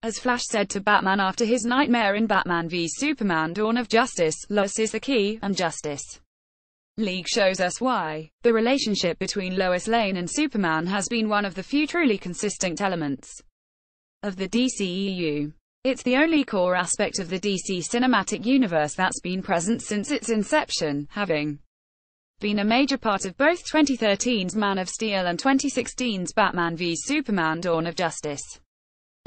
As Flash said to Batman after his nightmare in Batman v Superman: Dawn of Justice, Lois is the key, and Justice League shows us why. The relationship between Lois Lane and Superman has been one of the few truly consistent elements of the DCEU. It's the only core aspect of the DC cinematic universe that's been present since its inception, having been a major part of both 2013's Man of Steel and 2016's Batman v Superman: Dawn of Justice.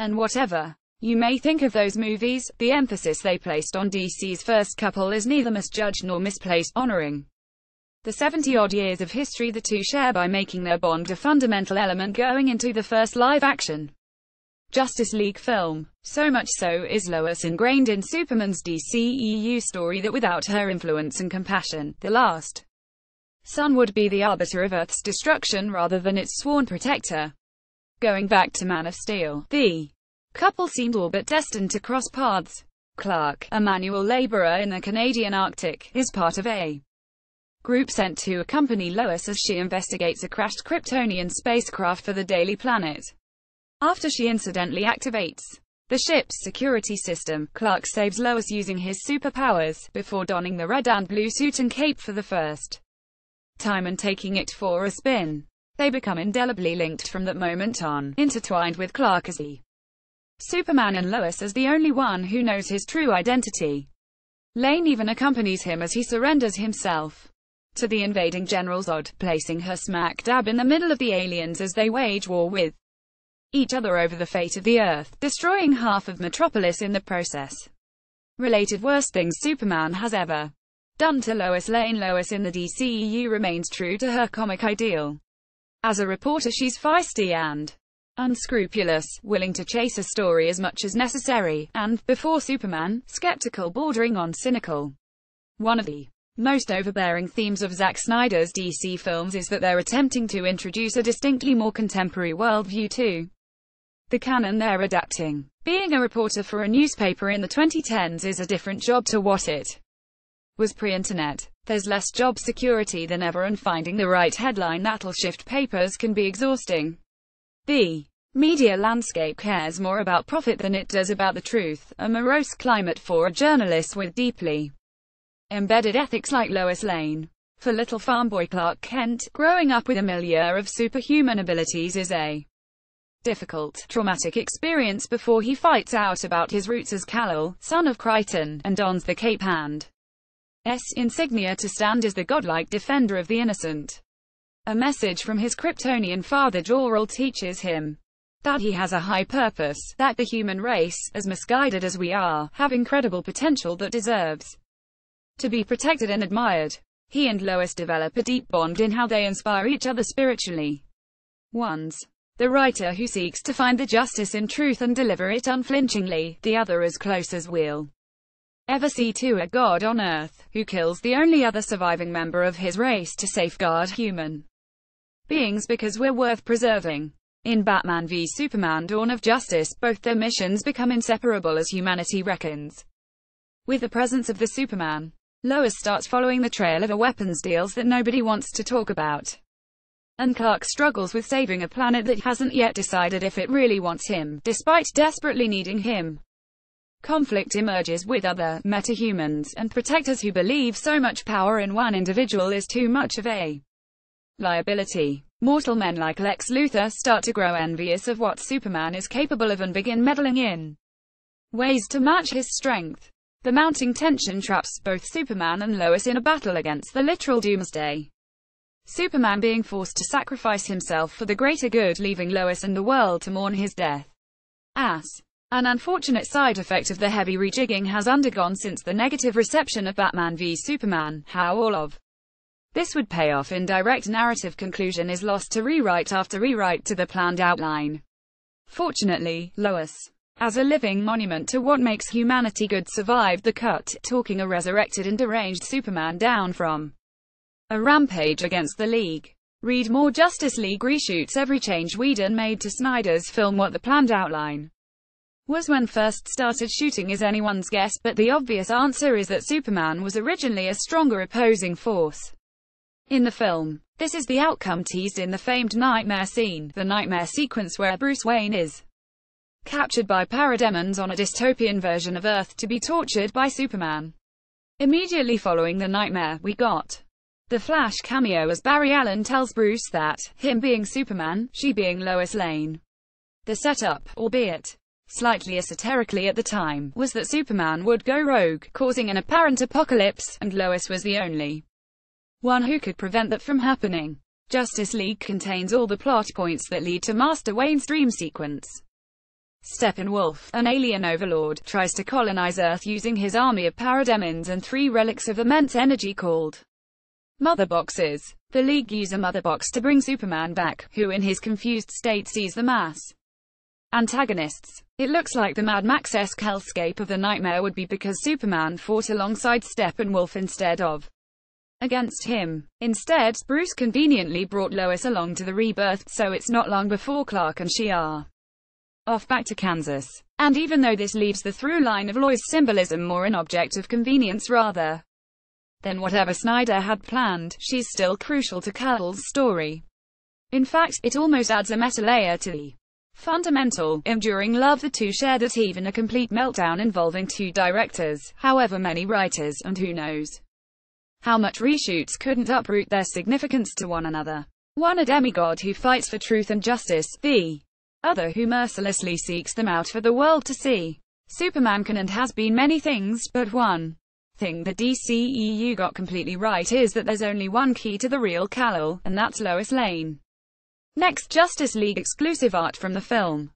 And whatever you may think of those movies, the emphasis they placed on DC's first couple is neither misjudged nor misplaced, honoring the 70-odd years of history the two share by making their bond a fundamental element going into the first live-action Justice League film. So much so is Lois ingrained in Superman's DCEU story that without her influence and compassion, the last son would be the arbiter of Earth's destruction rather than its sworn protector. Going back to Man of Steel, the couple seemed all but destined to cross paths. Clark, a manual laborer in the Canadian Arctic, is part of a group sent to accompany Lois as she investigates a crashed Kryptonian spacecraft for the Daily Planet. After she incidentally activates the ship's security system, Clark saves Lois using his superpowers, before donning the red and blue suit and cape for the first time and taking it for a spin. They become indelibly linked from that moment on, intertwined with Clark as the Superman and Lois as the only one who knows his true identity. Lane even accompanies him as he surrenders himself to the invading General Zod, placing her smack dab in the middle of the aliens as they wage war with each other over the fate of the Earth, destroying half of Metropolis in the process. Related worst things Superman has ever done to Lois Lane. Lois in the DCEU remains true to her comic ideal. As a reporter she's feisty and unscrupulous, willing to chase a story as much as necessary, and, before Superman, skeptical bordering on cynical. One of the most overbearing themes of Zack Snyder's DC films is that they're attempting to introduce a distinctly more contemporary worldview to the canon they're adapting. Being a reporter for a newspaper in the 2010s is a different job to what it was pre-internet. There's less job security than ever, and finding the right headline that'll shift papers can be exhausting. The media landscape cares more about profit than it does about the truth, a morose climate for a journalist with deeply embedded ethics like Lois Lane. For little farm boy Clark Kent, growing up with a milieu of superhuman abilities is a difficult, traumatic experience before he fights out about his roots as Kal-El, son of Krypton, and dons the cape and insignia to stand as the godlike defender of the innocent. A message from his Kryptonian father Jor-El teaches him that he has a high purpose, that the human race, as misguided as we are, have incredible potential that deserves to be protected and admired. He and Lois develop a deep bond in how they inspire each other spiritually. One's the writer who seeks to find the justice in truth and deliver it unflinchingly, the other as close as we'll ever see to a god on Earth, who kills the only other surviving member of his race to safeguard human beings because we're worth preserving. In Batman v Superman: Dawn of Justice, both their missions become inseparable as humanity reckons with the presence of the Superman. Lois starts following the trail of a weapons deals that nobody wants to talk about, and Clark struggles with saving a planet that hasn't yet decided if it really wants him, despite desperately needing him. Conflict emerges with other metahumans and protectors who believe so much power in one individual is too much of a liability. Mortal men like Lex Luthor start to grow envious of what Superman is capable of and begin meddling in ways to match his strength. The mounting tension traps both Superman and Lois in a battle against the literal doomsday. Superman being forced to sacrifice himself for the greater good, leaving Lois and the world to mourn his death. As an unfortunate side effect of the heavy rejigging has undergone since the negative reception of Batman v Superman, how all of this would pay off in direct narrative conclusion is lost to rewrite after rewrite to the planned outline. Fortunately, Lois, as a living monument to what makes humanity good, survived the cut, talking a resurrected and deranged Superman down from a rampage against the League. Read more. Justice League reshoots every change Whedon made to Snyder's film. What the planned outline was when first started shooting is anyone's guess, but the obvious answer is that Superman was originally a stronger opposing force in the film. This is the outcome teased in the famed nightmare scene, the nightmare sequence where Bruce Wayne is captured by parademons on a dystopian version of Earth to be tortured by Superman. Immediately following the nightmare, we got the Flash cameo as Barry Allen tells Bruce that, him being Superman, she being Lois Lane. The setup, albeit slightly esoterically at the time, was that Superman would go rogue, causing an apparent apocalypse, and Lois was the only one who could prevent that from happening. Justice League contains all the plot points that lead to Master Wayne's dream sequence. Steppenwolf, an alien overlord, tries to colonize Earth using his army of parademons and 3 relics of immense energy called Mother Boxes. The League use a Mother Box to bring Superman back, who in his confused state sees the mass antagonists. It looks like the Mad Max-esque hellscape of the nightmare would be because Superman fought alongside Steppenwolf instead of against him. Instead, Bruce conveniently brought Lois along to the rebirth, so it's not long before Clark and she are off back to Kansas. And even though this leaves the through line of Lois' symbolism more an object of convenience rather than whatever Snyder had planned, she's still crucial to Kal-El's story. In fact, it almost adds a meta layer to the fundamental, enduring love the two share that even a complete meltdown involving 2 directors, however many writers, and who knows how much reshoots couldn't uproot their significance to one another. One a demigod who fights for truth and justice, the other who mercilessly seeks them out for the world to see. Superman can and has been many things, but one thing the DCEU got completely right is that there's only one key to the real Kal-El, and that's Lois Lane. Next, Justice League exclusive art from the film.